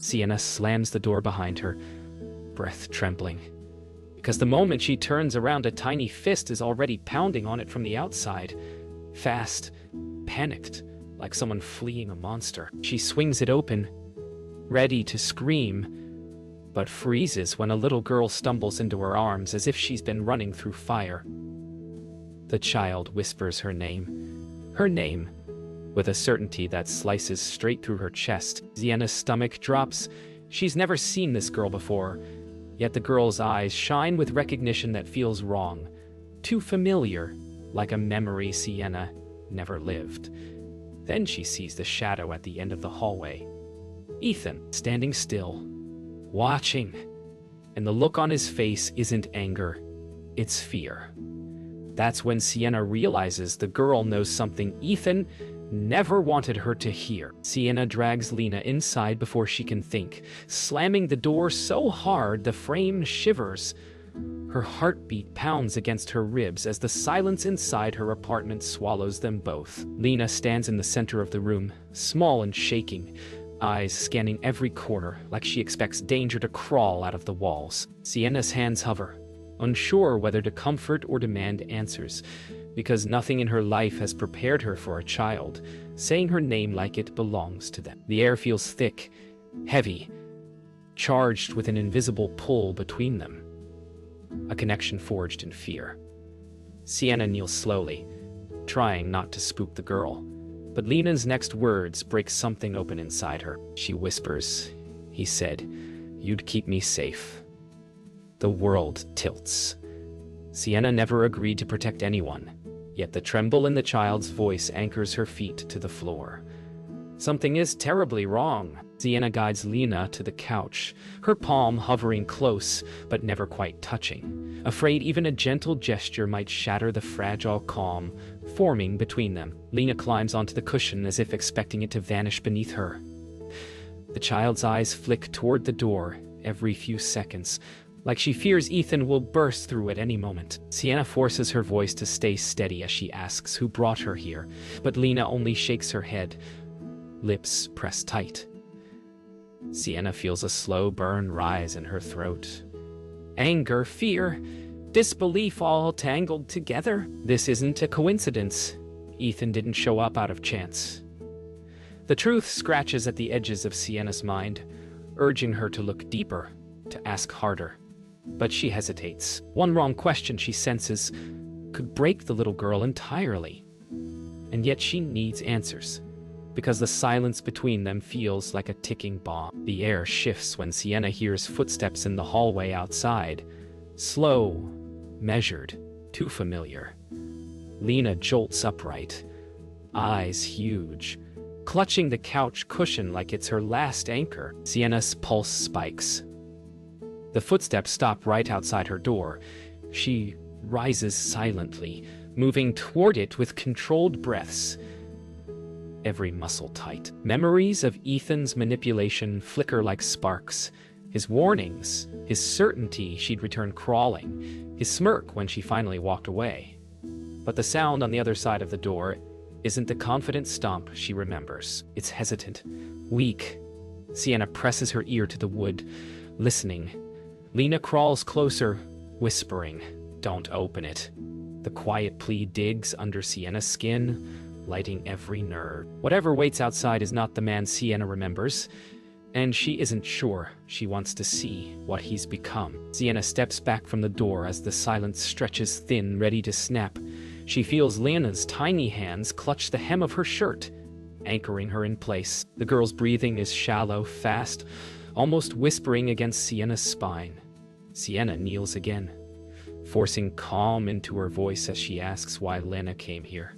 Sienna slams the door behind her, breath trembling. Because the moment she turns around, a tiny fist is already pounding on it from the outside. Fast, panicked, like someone fleeing a monster. She swings it open, ready to scream, but freezes when a little girl stumbles into her arms as if she's been running through fire. The child whispers her name, with a certainty that slices straight through her chest. Sienna's stomach drops. She's never seen this girl before, yet the girl's eyes shine with recognition that feels wrong, too familiar, like a memory Sienna never lived. Then she sees the shadow at the end of the hallway. Ethan, standing still, watching, and the look on his face isn't anger, it's fear. That's when Sienna realizes the girl knows something Ethan never wanted her to hear. Sienna drags Lena inside before she can think, slamming the door so hard the frame shivers. Her heartbeat pounds against her ribs as the silence inside her apartment swallows them both. Lena stands in the center of the room, small and shaking, eyes scanning every corner like she expects danger to crawl out of the walls. Sienna's hands hover, unsure whether to comfort or demand answers, because nothing in her life has prepared her for a child, saying her name like it belongs to them. The air feels thick, heavy, charged with an invisible pull between them. A connection forged in fear. Sienna kneels slowly, trying not to spook the girl, but Lena's next words break something open inside her. She whispers, "He said, you'd keep me safe." The world tilts. Sienna never agreed to protect anyone, yet the tremble in the child's voice anchors her feet to the floor. Something is terribly wrong. Sienna guides Lena to the couch, her palm hovering close, but never quite touching, afraid even a gentle gesture might shatter the fragile calm forming between them. Lena climbs onto the cushion as if expecting it to vanish beneath her. The child's eyes flick toward the door every few seconds, like she fears Ethan will burst through at any moment. Sienna forces her voice to stay steady as she asks who brought her here, but Lena only shakes her head, lips pressed tight. Sienna feels a slow burn rise in her throat. Anger, fear, disbelief all tangled together. This isn't a coincidence. Ethan didn't show up out of chance. The truth scratches at the edges of Sienna's mind, urging her to look deeper, to ask harder. But she hesitates. One wrong question, she senses, could break the little girl entirely. And yet she needs answers, because the silence between them feels like a ticking bomb. The air shifts when Sienna hears footsteps in the hallway outside. Slow, measured, too familiar. Lena jolts upright, eyes huge, clutching the couch cushion like it's her last anchor. Sienna's pulse spikes. The footsteps stop right outside her door. She rises silently, moving toward it with controlled breaths, every muscle tight. Memories of Ethan's manipulation flicker like sparks. His warnings, his certainty she'd return crawling, his smirk when she finally walked away. But the sound on the other side of the door isn't the confident stomp she remembers. It's hesitant, weak. Sienna presses her ear to the wood, listening. Lena crawls closer, whispering, "Don't open it." The quiet plea digs under Sienna's skin, lighting every nerve. Whatever waits outside is not the man Sienna remembers, and she isn't sure she wants to see what he's become. Sienna steps back from the door as the silence stretches thin, ready to snap. She feels Lena's tiny hands clutch the hem of her shirt, anchoring her in place. The girl's breathing is shallow, fast, almost whispering against Sienna's spine. Sienna kneels again, forcing calm into her voice as she asks why Lena came here,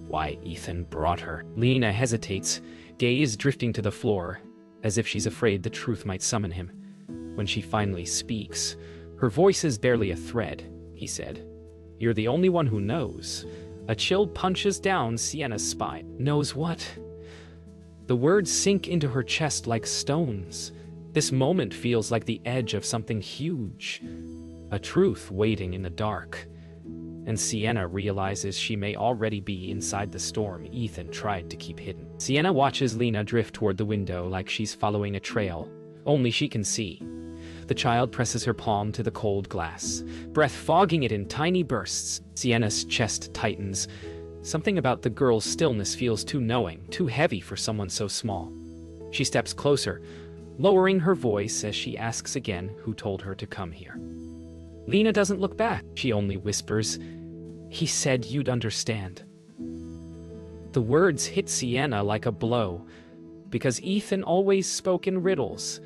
why Ethan brought her. Lena hesitates, gaze drifting to the floor, as if she's afraid the truth might summon him. When she finally speaks, her voice is barely a thread. He said, "You're the only one who knows." A chill punches down Sienna's spine. Knows what? The words sink into her chest like stones. This moment feels like the edge of something huge, a truth waiting in the dark. and Sienna realizes she may already be inside the storm Ethan tried to keep hidden. Sienna watches Lena drift toward the window like she's following a trail. Only she can see. The child presses her palm to the cold glass, breath fogging it in tiny bursts. Sienna's chest tightens. Something about the girl's stillness feels too knowing, too heavy for someone so small. She steps closer, lowering her voice as she asks again who told her to come here. Lena doesn't look back. She only whispers, "He said you'd understand." The words hit Sienna like a blow, because Ethan always spoke in riddles,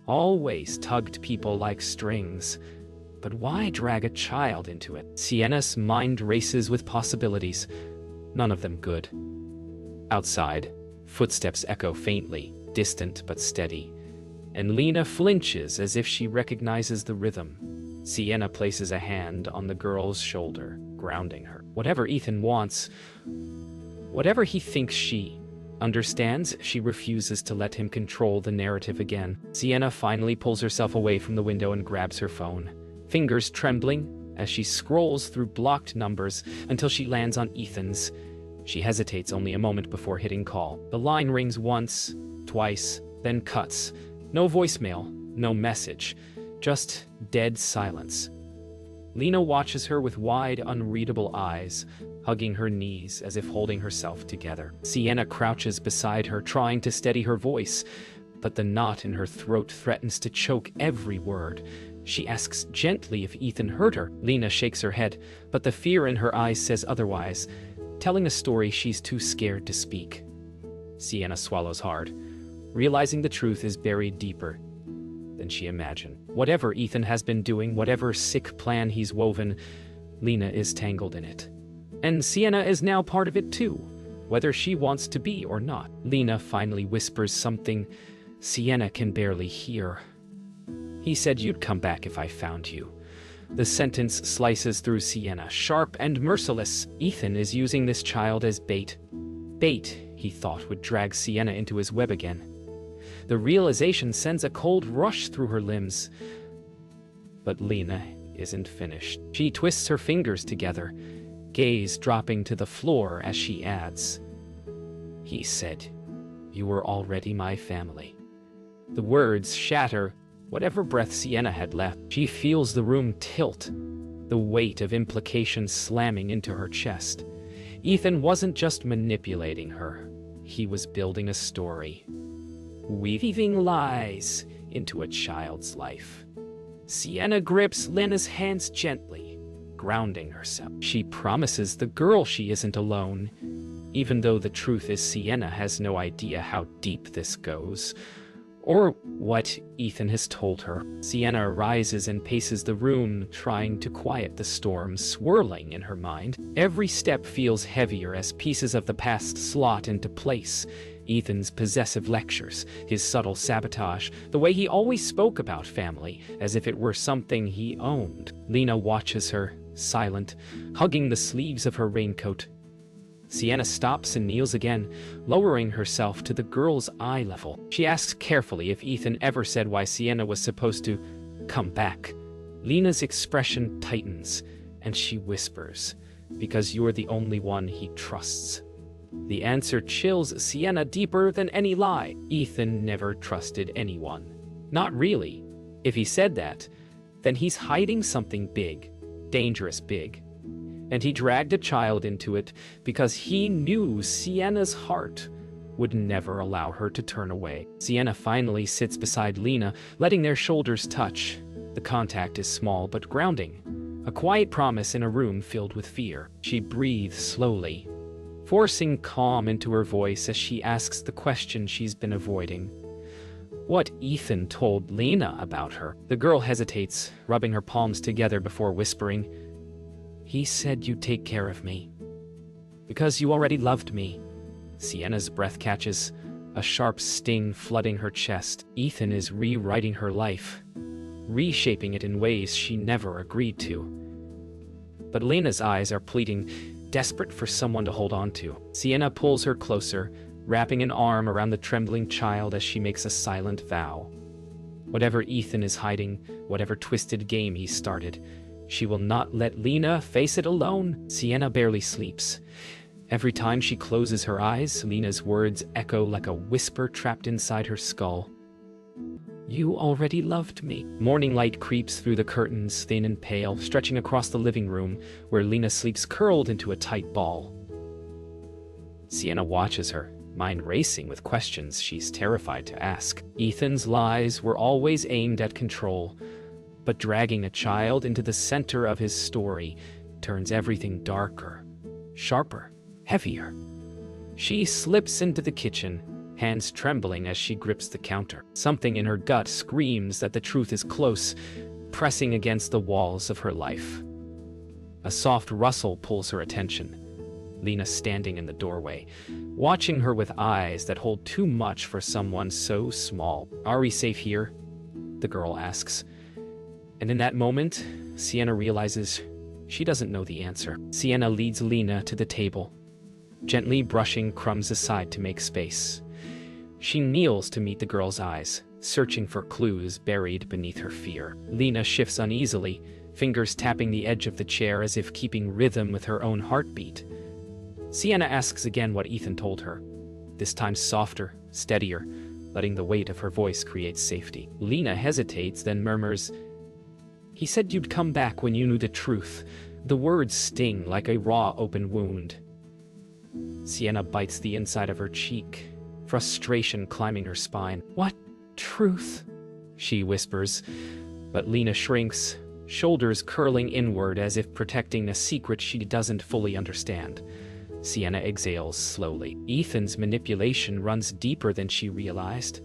always tugged people like strings. But why drag a child into it? Sienna's mind races with possibilities, none of them good. Outside, footsteps echo faintly, distant but steady, and Lena flinches as if she recognizes the rhythm. Sienna places a hand on the girl's shoulder, grounding her. Whatever Ethan wants, whatever he thinks she understands, she refuses to let him control the narrative again. Sienna finally pulls herself away from the window and grabs her phone, fingers trembling as she scrolls through blocked numbers until she lands on Ethan's. She hesitates only a moment before hitting call. The line rings once, twice, then cuts. No voicemail, no message, just dead silence. Lena watches her with wide, unreadable eyes, hugging her knees as if holding herself together. Sienna crouches beside her, trying to steady her voice, but the knot in her throat threatens to choke every word. She asks gently if Ethan heard her. Lena shakes her head, but the fear in her eyes says otherwise, telling a story she's too scared to speak. Sienna swallows hard, realizing the truth is buried deeper than she imagined. Whatever Ethan has been doing, whatever sick plan he's woven, Lena is tangled in it. And Sienna is now part of it too, whether she wants to be or not. Lena finally whispers something Sienna can barely hear. "He said you'd come back if I found you." The sentence slices through Sienna, sharp and merciless. Ethan is using this child as bait. Bait, he thought, would drag Sienna into his web again. The realization sends a cold rush through her limbs. But Lena isn't finished. She twists her fingers together, gaze dropping to the floor as she adds, "He said you were already my family." The words shatter whatever breath Sienna had left. She feels the room tilt, the weight of implication slamming into her chest. Ethan wasn't just manipulating her. He was building a story, weaving lies into a child's life. Sienna grips Lena's hands gently, grounding herself. She promises the girl she isn't alone, even though the truth is Sienna has no idea how deep this goes, or what Ethan has told her. Sienna rises and paces the room, trying to quiet the storm swirling in her mind. Every step feels heavier as pieces of the past slot into place. Ethan's possessive lectures, his subtle sabotage, the way he always spoke about family, as if it were something he owned. Lena watches her, silent, hugging the sleeves of her raincoat. Sienna stops and kneels again, lowering herself to the girl's eye level. She asks carefully if Ethan ever said why Sienna was supposed to come back. Lena's expression tightens, and she whispers, "Because you're the only one he trusts." The answer chills Sienna deeper than any lie. Ethan never trusted anyone. Not really. If he said that, then he's hiding something big, dangerous big. And he dragged a child into it because he knew Sienna's heart would never allow her to turn away. Sienna finally sits beside Lena, letting their shoulders touch. The contact is small but grounding, a quiet promise in a room filled with fear. She breathes slowly, forcing calm into her voice as she asks the question she's been avoiding. What Ethan told Lena about her. The girl hesitates, rubbing her palms together before whispering, "He said you'd take care of me. Because you already loved me." Sienna's breath catches, a sharp sting flooding her chest. Ethan is rewriting her life, reshaping it in ways she never agreed to. But Lena's eyes are pleading, desperate for someone to hold on to. Sienna pulls her closer, wrapping an arm around the trembling child as she makes a silent vow. Whatever Ethan is hiding, whatever twisted game he started, She will not let Lena face it alone. Sienna barely sleeps. Every time she closes her eyes, Lena's words echo like a whisper trapped inside her skull. You already loved me. Morning light creeps through the curtains, thin and pale, stretching across the living room, where Lena sleeps curled into a tight ball. Sienna watches her, mind racing with questions she's terrified to ask. Ethan's lies were always aimed at control, but dragging a child into the center of his story turns everything darker, sharper, heavier. She slips into the kitchen, hands trembling as she grips the counter. Something in her gut screams that the truth is close, pressing against the walls of her life. A soft rustle pulls her attention. Lena standing in the doorway, watching her with eyes that hold too much for someone so small. Are we safe here? The girl asks. And in that moment, Sienna realizes she doesn't know the answer. Sienna leads Lena to the table, gently brushing crumbs aside to make space. She kneels to meet the girl's eyes, searching for clues buried beneath her fear. Lena shifts uneasily, fingers tapping the edge of the chair as if keeping rhythm with her own heartbeat. Sienna asks again what Ethan told her, this time softer, steadier, letting the weight of her voice create safety. Lena hesitates, then murmurs, "He said you'd come back when you knew the truth." The words sting like a raw, open wound. Sienna bites the inside of her cheek, frustration climbing her spine. "What truth?" she whispers, but Lena shrinks, shoulders curling inward as if protecting a secret she doesn't fully understand. Sienna exhales slowly. Ethan's manipulation runs deeper than she realized,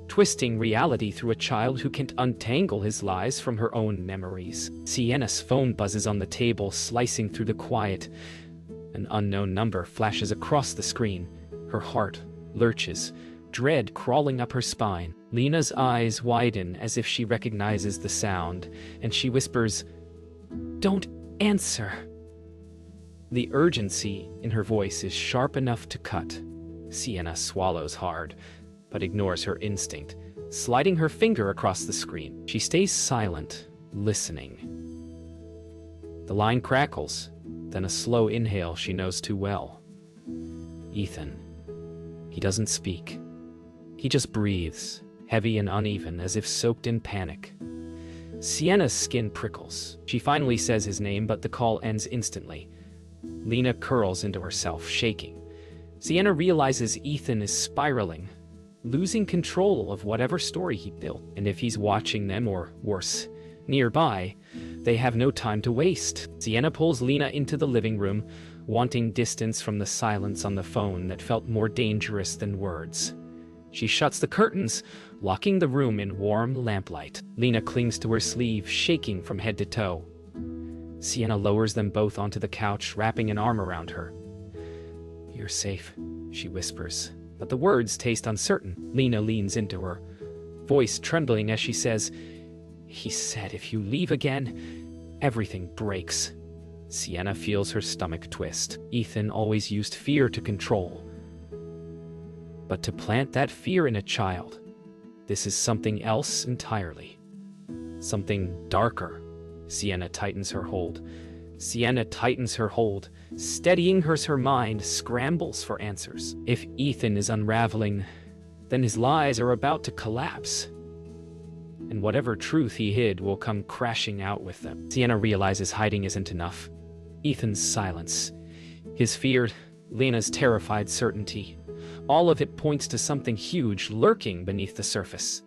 twisting reality through a child who can't untangle his lies from her own memories. Sienna's phone buzzes on the table, slicing through the quiet. An unknown number flashes across the screen. Her heart lurches, dread crawling up her spine. Lena's eyes widen as if she recognizes the sound, and she whispers, "Don't answer." The urgency in her voice is sharp enough to cut. Sienna swallows hard, but ignores her instinct, sliding her finger across the screen. She stays silent, listening. The line crackles, then a slow inhale she knows too well. Ethan. He doesn't speak. He just breathes, heavy and uneven, as if soaked in panic. Sienna's skin prickles. She finally says his name, but the call ends instantly. Lena curls into herself, shaking. Sienna realizes Ethan is spiraling, losing control of whatever story he built. And if he's watching them, or worse, nearby, they have no time to waste. Sienna pulls Lena into the living room, wanting distance from the silence on the phone that felt more dangerous than words. She shuts the curtains, locking the room in warm lamplight. Lena clings to her sleeve, shaking from head to toe. Sienna lowers them both onto the couch, wrapping an arm around her. "You're safe," she whispers, but the words taste uncertain. Lena leans into her, voice trembling as she says, "He said if you leave again, everything breaks." Sienna feels her stomach twist. Ethan always used fear to control. But to plant that fear in a child, this is something else entirely. Something darker. Sienna tightens her hold. Steadying her mind, scrambles for answers. If Ethan is unraveling, then his lies are about to collapse. And whatever truth he hid will come crashing out with them. Sienna realizes hiding isn't enough. Ethan's silence, his fear, Lena's terrified certainty, all of it points to something huge lurking beneath the surface.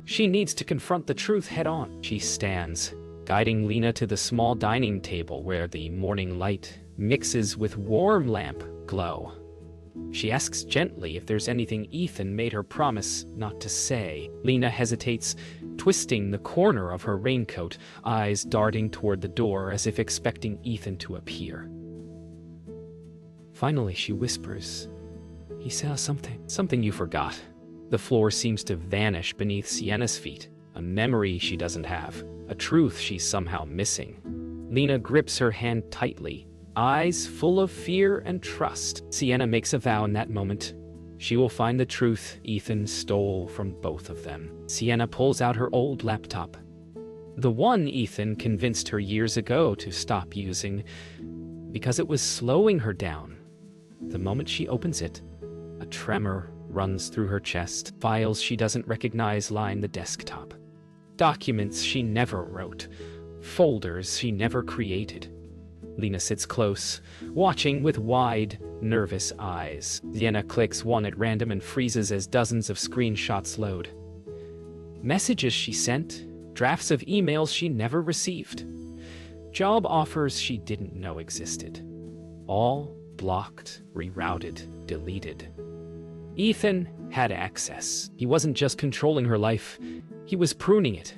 She needs to confront the truth head-on. She stands, guiding Lena to the small dining table where the morning light mixes with warm lamp glow. She asks gently if there's anything Ethan made her promise not to say. Lena hesitates, twisting the corner of her raincoat, eyes darting toward the door as if expecting Ethan to appear. Finally, she whispers, "He saw something you forgot." The floor seems to vanish beneath Sienna's feet, a memory she doesn't have, a truth she's somehow missing. Lena grips her hand tightly, eyes full of fear and trust. Sienna makes a vow in that moment. She will find the truth Ethan stole from both of them. Sienna pulls out her old laptop, The one Ethan convinced her years ago to stop using because it was slowing her down. The moment she opens it, a tremor runs through her chest. Files she doesn't recognize line the desktop. Documents she never wrote. Folders she never created. Lena sits close, watching with wide, nervous eyes. Sienna clicks one at random and freezes as dozens of screenshots load. Messages she sent, drafts of emails she never received. Job offers she didn't know existed. All blocked, rerouted, deleted. Ethan had access. He wasn't just controlling her life, he was pruning it,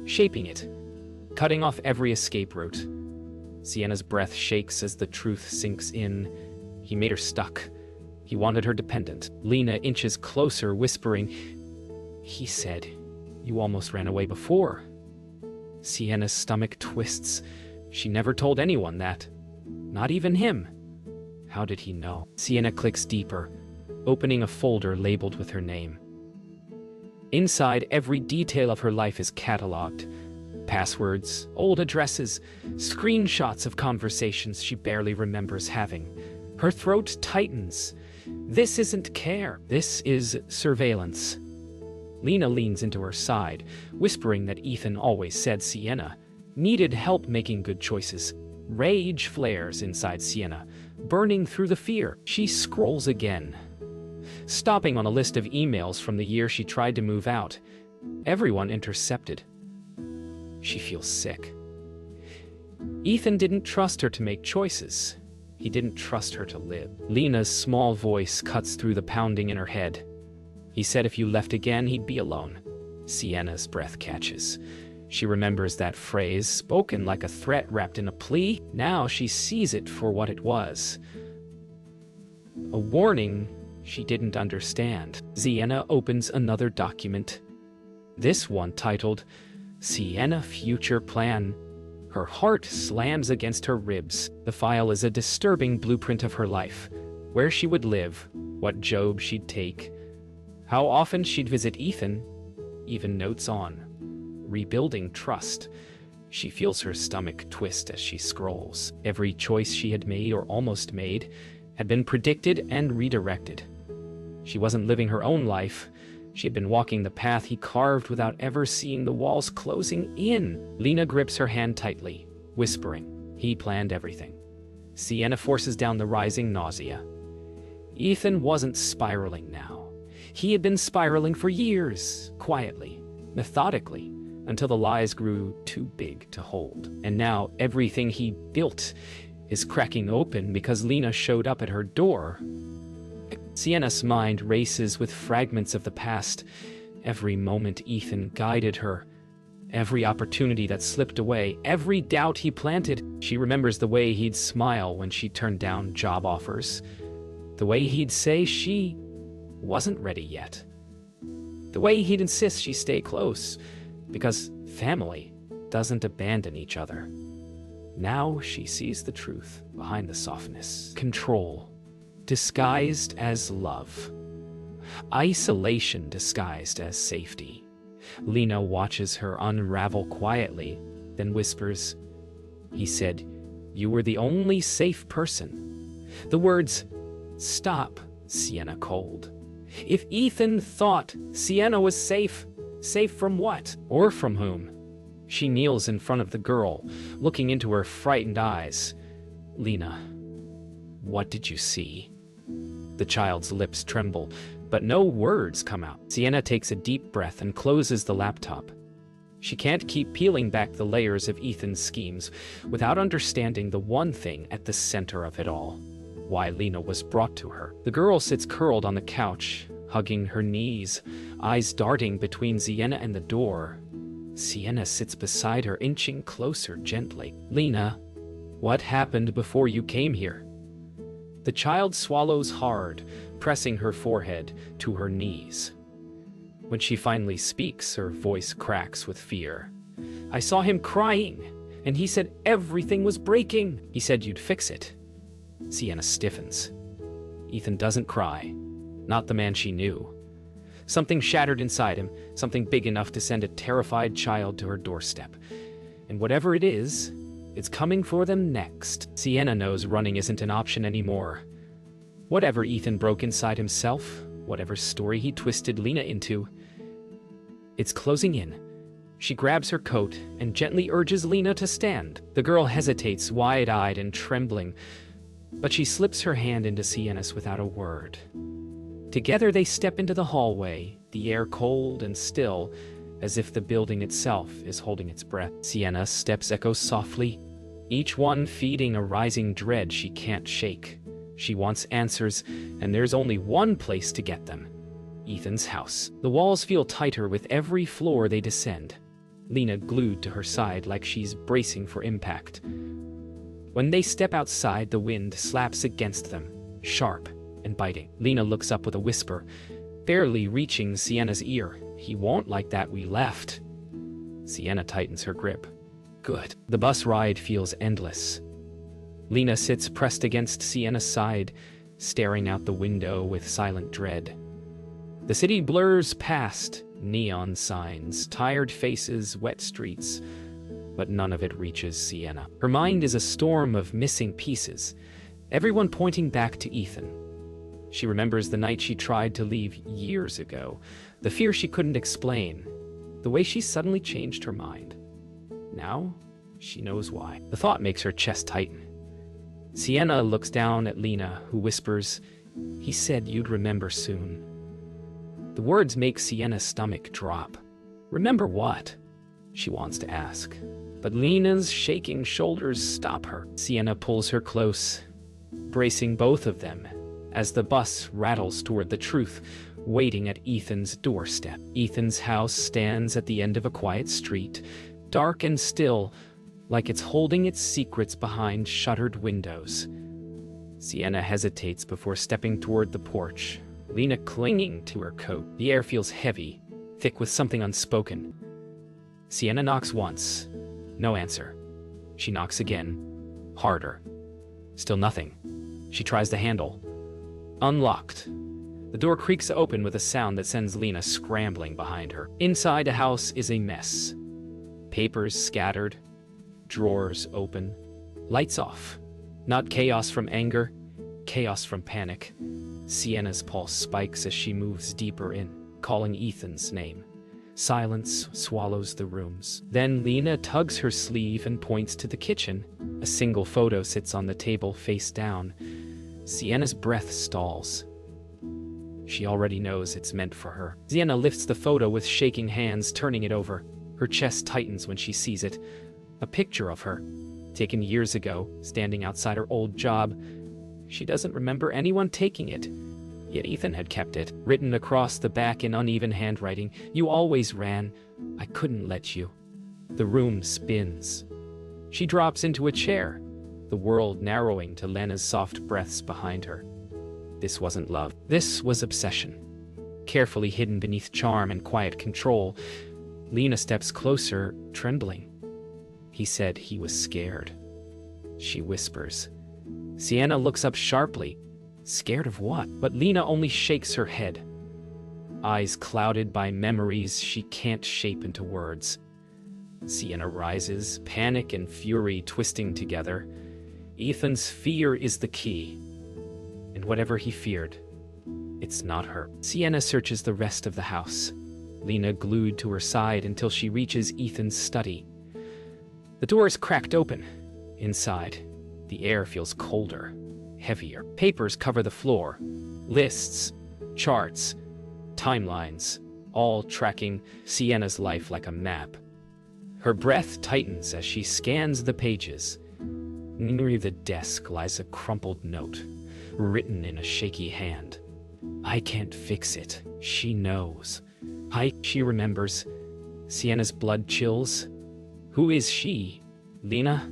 shaping it, cutting off every escape route. Sienna's breath shakes as the truth sinks in. He made her stuck. He wanted her dependent. Lena inches closer, whispering, "He said, you almost ran away before." Sienna's stomach twists. She never told anyone that. Not even him. How did he know? Sienna clicks deeper, opening a folder labeled with her name. Inside, every detail of her life is cataloged. Passwords, old addresses, screenshots of conversations she barely remembers having. Her throat tightens. This isn't care. This is surveillance. Lena leans into her side, whispering that Ethan always said Sienna needed help making good choices. Rage flares inside Sienna, burning through the fear. She scrolls again, stopping on a list of emails from the year she tried to move out. Everyone intercepted. She feels sick. Ethan didn't trust her to make choices. He didn't trust her to live. Lena's small voice cuts through the pounding in her head. He said if you left again, he'd be alone. Sienna's breath catches. She remembers that phrase, spoken like a threat wrapped in a plea. Now she sees it for what it was. A warning she didn't understand. Sienna opens another document. This one titled, Sienna Future Plan. Her heart slams against her ribs. The file is a disturbing blueprint of her life. Where she would live, what job she'd take, how often she'd visit Ethan, even notes on rebuilding trust. She feels her stomach twist as she scrolls. Every choice she had made or almost made had been predicted and redirected. She wasn't living her own life. She had been walking the path he carved without ever seeing the walls closing in. Lena grips her hand tightly, whispering, he planned everything. Sienna forces down the rising nausea. Ethan wasn't spiraling now. He had been spiraling for years, quietly, methodically, until the lies grew too big to hold. And now everything he built is cracking open because Lena showed up at her door. Sienna's mind races with fragments of the past. Every moment Ethan guided her, every opportunity that slipped away, every doubt he planted. She remembers the way he'd smile when she turned down job offers, the way he'd say she wasn't ready yet, the way he'd insist she stay close, because family doesn't abandon each other. Now she sees the truth behind the softness. Control, disguised as love. Isolation disguised as safety. Lena watches her unravel quietly, then whispers, he said, you were the only safe person. The words, stop, Sienna cold. If Ethan thought Sienna was safe, safe from what? Or from whom? She kneels in front of the girl, looking into her frightened eyes. Lena, what did you see? The child's lips tremble, but no words come out. Sienna takes a deep breath and closes the laptop. She can't keep peeling back the layers of Ethan's schemes without understanding the one thing at the center of it all. Why Lena was brought to her. The girl sits curled on the couch, hugging her knees, eyes darting between Sienna and the door. Sienna sits beside her, inching closer gently. Lena, what happened before you came here? The child swallows hard, pressing her forehead to her knees. When she finally speaks, her voice cracks with fear. I saw him crying, and he said everything was breaking. He said you'd fix it. Sienna stiffens. Ethan doesn't cry. Not the man she knew. Something shattered inside him, something big enough to send a terrified child to her doorstep. And whatever it is, it's coming for them next. Sienna knows running isn't an option anymore. Whatever Ethan broke inside himself, whatever story he twisted Lena into, it's closing in. She grabs her coat and gently urges Lena to stand. The girl hesitates, wide-eyed and trembling, but she slips her hand into Sienna's without a word. Together they step into the hallway, the air cold and still, as if the building itself is holding its breath. Sienna's steps echo softly, each one feeding a rising dread she can't shake. She wants answers, and there's only one place to get them: Ethan's house. The walls feel tighter with every floor they descend, Lena glued to her side like she's bracing for impact. When they step outside, the wind slaps against them, sharp and biting. Lena looks up with a whisper, barely reaching Sienna's ear. "He won't like that we left." Sienna tightens her grip. Good. The bus ride feels endless. Lena sits pressed against Sienna's side, staring out the window with silent dread. The city blurs past, neon signs, tired faces, wet streets, but none of it reaches Sienna. Her mind is a storm of missing pieces, everyone pointing back to Ethan. She remembers the night she tried to leave years ago, the fear she couldn't explain, the way she suddenly changed her mind. Now, she knows why. The thought makes her chest tighten. Sienna looks down at Lena, who whispers, "He said you'd remember soon." The words make Sienna's stomach drop. Remember what? She wants to ask, but Lena's shaking shoulders stop her. Sienna pulls her close, bracing both of them as the bus rattles toward the truth, waiting at Ethan's doorstep. Ethan's house stands at the end of a quiet street, dark and still, like it's holding its secrets behind shuttered windows. Sienna hesitates before stepping toward the porch, Lena clinging to her coat. The air feels heavy, thick with something unspoken. Sienna knocks once. No answer. She knocks again. Harder. Still nothing. She tries the handle. Unlocked. The door creaks open with a sound that sends Lena scrambling behind her. Inside the house is a mess. Papers scattered. Drawers open. Lights off. Not chaos from anger, chaos from panic. Sienna's pulse spikes as she moves deeper in, calling Ethan's name. Silence swallows the rooms. Then Lena tugs her sleeve and points to the kitchen. A single photo sits on the table face down. Sienna's breath stalls. She already knows it's meant for her. Sienna lifts the photo with shaking hands, turning it over. Her chest tightens when she sees it. A picture of her, taken years ago, standing outside her old job. She doesn't remember anyone taking it, yet Ethan had kept it. Written across the back in uneven handwriting, "You always ran. I couldn't let you." The room spins. She drops into a chair, the world narrowing to Lena's soft breaths behind her. This wasn't love. This was obsession. Carefully hidden beneath charm and quiet control, Lena steps closer, trembling. "He said he was scared," she whispers. Sienna looks up sharply. Scared of what? But Lena only shakes her head, eyes clouded by memories she can't shape into words. Sienna rises, panic and fury twisting together. Ethan's fear is the key. And whatever he feared, it's not her. Sienna searches the rest of the house, Lena glued to her side until she reaches Ethan's study. The door is cracked open. Inside, the air feels colder, heavier. Papers cover the floor. Lists, charts, timelines, all tracking Sienna's life like a map. Her breath tightens as she scans the pages. Near the desk lies a crumpled note, written in a shaky hand. "I can't fix it." She knows. She remembers. Sienna's blood chills. Who is she? Lena?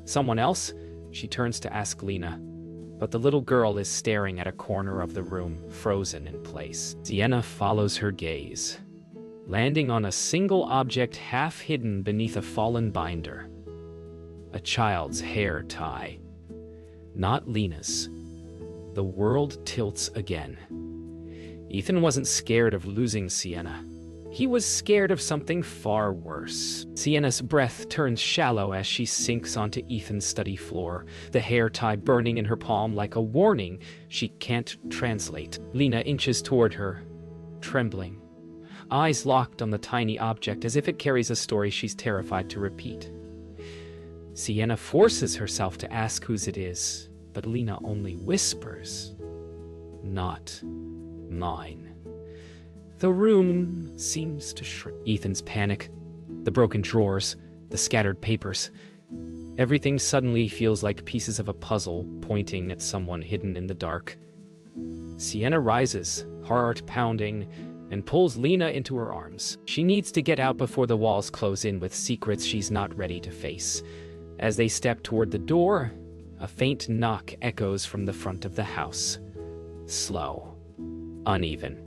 Someone else? She turns to ask Lena, but the little girl is staring at a corner of the room, frozen in place. Sienna follows her gaze, landing on a single object half hidden beneath a fallen binder. A child's hair tie. Not Lena's. The world tilts again. Ethan wasn't scared of losing Sienna. He was scared of something far worse. Sienna's breath turns shallow as she sinks onto Ethan's study floor, the hair tie burning in her palm like a warning she can't translate. Lena inches toward her, trembling, eyes locked on the tiny object as if it carries a story she's terrified to repeat. Sienna forces herself to ask whose it is, but Lena only whispers, "Not mine." The room seems to shrink. Ethan's panic, the broken drawers, the scattered papers. Everything suddenly feels like pieces of a puzzle pointing at someone hidden in the dark. Sienna rises, heart pounding, and pulls Lena into her arms. She needs to get out before the walls close in with secrets she's not ready to face. As they step toward the door, a faint knock echoes from the front of the house. Slow, uneven,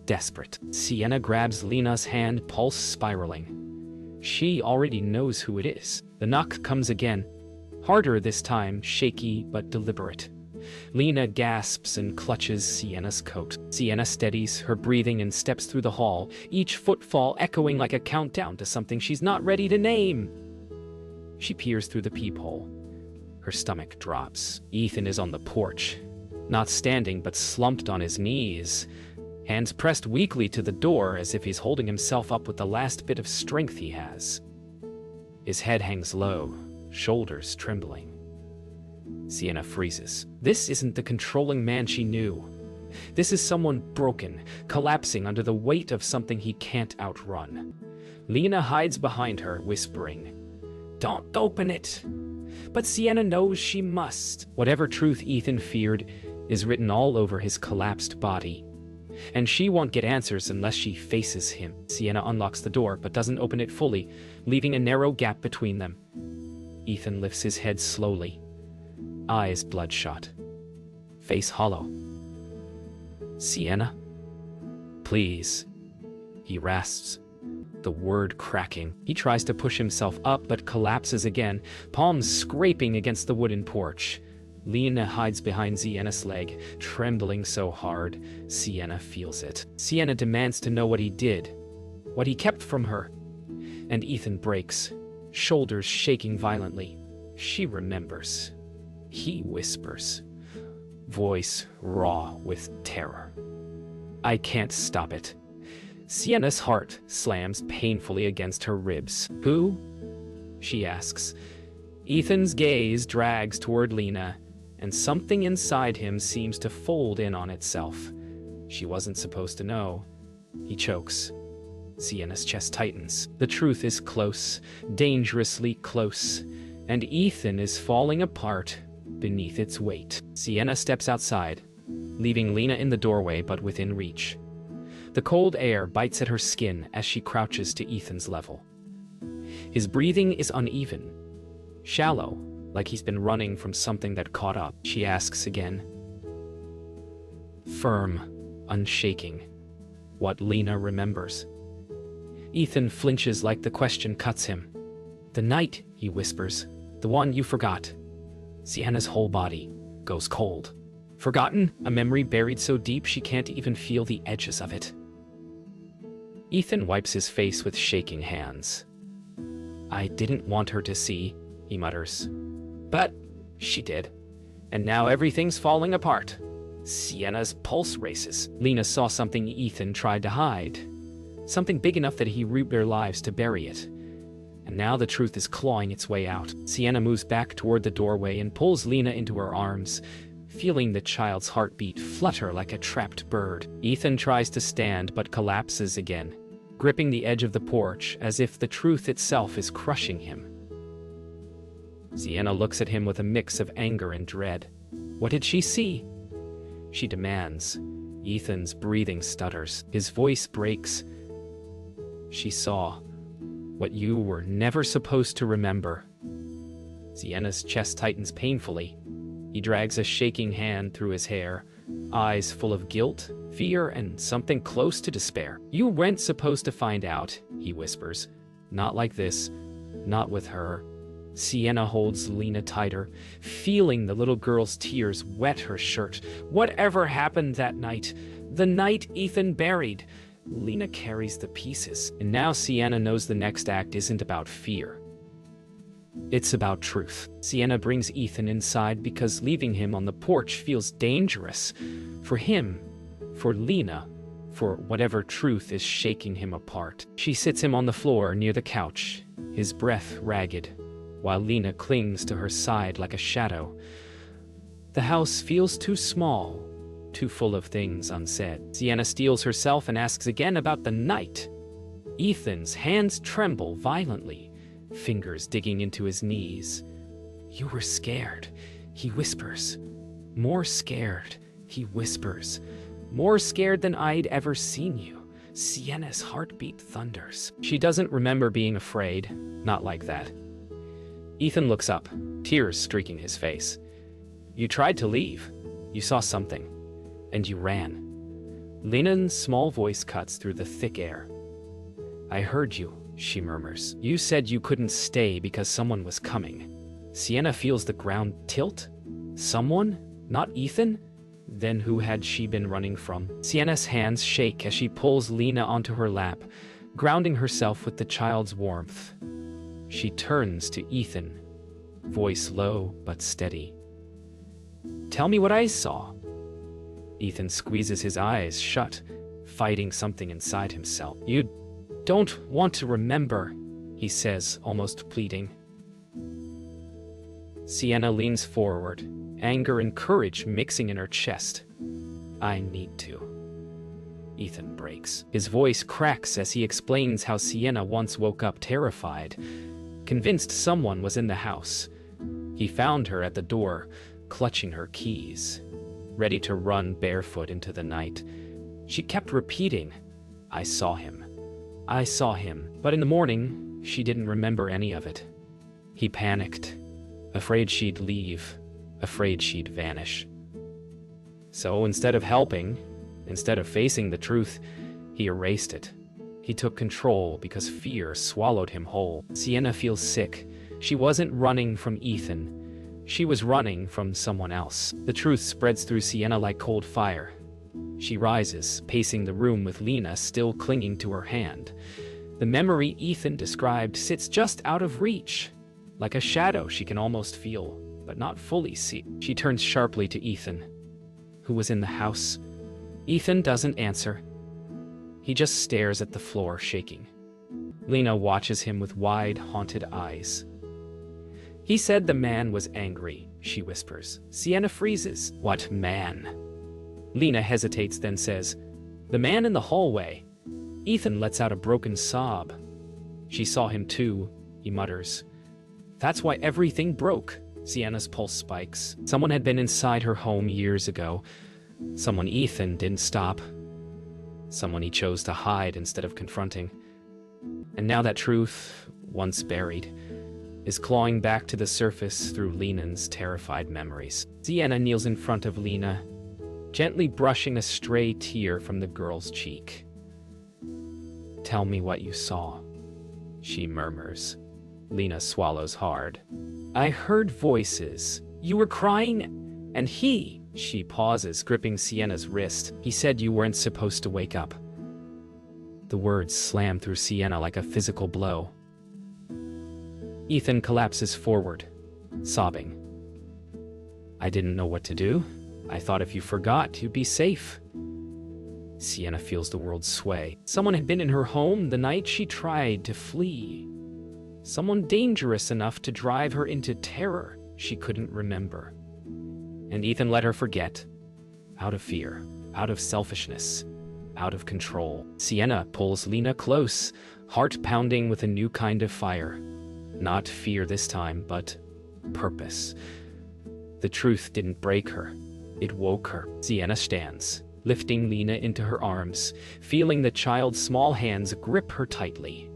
desperate. Sienna grabs Lena's hand, pulse spiraling. She already knows who it is. The knock comes again, harder this time, shaky but deliberate. Lena gasps and clutches Sienna's coat. Sienna steadies her breathing and steps through the hall, each footfall echoing like a countdown to something she's not ready to name. She peers through the peephole. Her stomach drops. Ethan is on the porch, not standing but slumped on his knees, hands pressed weakly to the door as if he's holding himself up with the last bit of strength he has. His head hangs low, shoulders trembling. Sienna freezes. This isn't the controlling man she knew. This is someone broken, collapsing under the weight of something he can't outrun. Lena hides behind her, whispering, "Don't open it." But Sienna knows she must. Whatever truth Ethan feared is written all over his collapsed body, and she won't get answers unless she faces him. Sienna unlocks the door, but doesn't open it fully, leaving a narrow gap between them. Ethan lifts his head slowly, eyes bloodshot, face hollow. "Sienna? Please," he rasps, the word cracking. He tries to push himself up, but collapses again, palms scraping against the wooden porch. Lena hides behind Sienna's leg, trembling so hard, Sienna feels it. Sienna demands to know what he did, what he kept from her. And Ethan breaks, shoulders shaking violently. She remembers. He whispers, voice raw with terror. "I can't stop it." Sienna's heart slams painfully against her ribs. "Who?" she asks. Ethan's gaze drags toward Lena, and something inside him seems to fold in on itself. She wasn't supposed to know. He chokes. Sienna's chest tightens. The truth is close, dangerously close, and Ethan is falling apart beneath its weight. Sienna steps outside, leaving Lena in the doorway but within reach. The cold air bites at her skin as she crouches to Ethan's level. His breathing is uneven, shallow, like he's been running from something that caught up. She asks again. Firm, unshaking. What Lena remembers. Ethan flinches like the question cuts him. "The night," he whispers, "the one you forgot." Sienna's whole body goes cold. Forgotten? A memory buried so deep she can't even feel the edges of it. Ethan wipes his face with shaking hands. "I didn't want her to see," he mutters. "But she did. And now everything's falling apart." Sienna's pulse races. Lena saw something Ethan tried to hide. Something big enough that he risked their lives to bury it. And now the truth is clawing its way out. Sienna moves back toward the doorway and pulls Lena into her arms, feeling the child's heartbeat flutter like a trapped bird. Ethan tries to stand but collapses again, gripping the edge of the porch as if the truth itself is crushing him. Sienna looks at him with a mix of anger and dread. What did she see? She demands. Ethan's breathing stutters. His voice breaks. She saw what you were never supposed to remember. Sienna's chest tightens painfully. He drags a shaking hand through his hair, eyes full of guilt, fear, and something close to despair. "You weren't supposed to find out," he whispers. "Not like this. Not with her." Sienna holds Lena tighter, feeling the little girl's tears wet her shirt. Whatever happened that night, The night Ethan buried. Lena carries the pieces, and now Sienna knows the next act isn't about fear. It's about truth. Sienna brings Ethan inside because leaving him on the porch feels dangerous. For him, for Lena, for whatever truth is shaking him apart. She sits him on the floor near the couch, his breath ragged, while Lena clings to her side like a shadow. The house feels too small, too full of things unsaid. Sienna steels herself and asks again about the night. Ethan's hands tremble violently, fingers digging into his knees. "You were scared," he whispers. "More scared," he whispers. "More scared than I'd ever seen you." Sienna's heartbeat thunders. She doesn't remember being afraid, not like that. Ethan looks up, tears streaking his face. "You tried to leave. You saw something. And you ran." Lena's small voice cuts through the thick air. "I heard you," she murmurs. "You said you couldn't stay because someone was coming." Sienna feels the ground tilt. Someone? Not Ethan? Then who had she been running from? Sienna's hands shake as she pulls Lena onto her lap, grounding herself with the child's warmth. She turns to Ethan, voice low but steady. "Tell me what I saw." Ethan squeezes his eyes shut, fighting something inside himself. "You don't want to remember," he says, almost pleading. Sienna leans forward, anger and courage mixing in her chest. "I need to." Ethan breaks. His voice cracks as he explains how Sienna once woke up terrified, convinced someone was in the house. He found her at the door, clutching her keys, ready to run barefoot into the night. She kept repeating, "I saw him. I saw him." But in the morning, she didn't remember any of it. He panicked, afraid she'd leave, afraid she'd vanish. So instead of helping, instead of facing the truth, he erased it. He took control because fear swallowed him whole. Sienna feels sick. She wasn't running from Ethan. She was running from someone else. The truth spreads through Sienna like cold fire. She rises, pacing the room with Lena still clinging to her hand. The memory Ethan described sits just out of reach, like a shadow she can almost feel, but not fully see. She turns sharply to Ethan, who was in the house. Ethan doesn't answer. He just stares at the floor, shaking. Lena watches him with wide, haunted eyes. "He said the man was angry," she whispers. Sienna freezes. "What man?" Lena hesitates, then says, "The man in the hallway." Ethan lets out a broken sob. "She saw him too," he mutters. "That's why everything broke." Sienna's pulse spikes. Someone had been inside her home years ago. Someone Ethan didn't stop. Someone he chose to hide instead of confronting. And now that truth, once buried, is clawing back to the surface through Lena's terrified memories. Sienna kneels in front of Lena, gently brushing a stray tear from the girl's cheek. "Tell me what you saw," she murmurs. Lena swallows hard. "I heard voices. You were crying, and he..." She pauses, gripping Sienna's wrist. "He said you weren't supposed to wake up." The words slam through Sienna like a physical blow. Ethan collapses forward, sobbing. "I didn't know what to do. I thought if you forgot, you'd be safe." Sienna feels the world sway. Someone had been in her home the night she tried to flee. Someone dangerous enough to drive her into terror she couldn't remember. And Ethan let her forget. Out of fear, out of selfishness, out of control. Sienna pulls Lena close, heart pounding with a new kind of fire. Not fear this time, but purpose. The truth didn't break her. It woke her. Sienna stands, lifting Lena into her arms, feeling the child's small hands grip her tightly.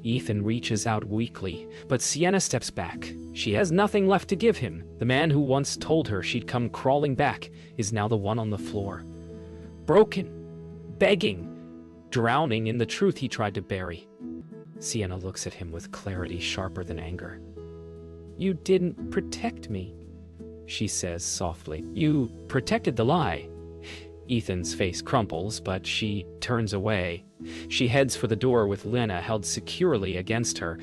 Ethan reaches out weakly, but Sienna steps back. She has nothing left to give him. The man who once told her she'd come crawling back is now the one on the floor. Broken, begging, drowning in the truth he tried to bury. Sienna looks at him with clarity sharper than anger. "You didn't protect me," she says softly. "You protected the lie." Ethan's face crumples, but she turns away. She heads for the door with Lena held securely against her,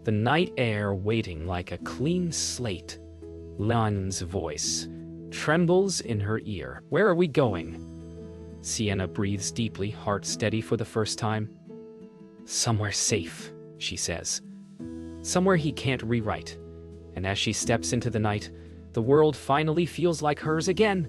the night air waiting like a clean slate. Len's voice trembles in her ear. "Where are we going?" Sienna breathes deeply, heart steady for the first time. "Somewhere safe," she says. "Somewhere he can't rewrite." And as she steps into the night, the world finally feels like hers again.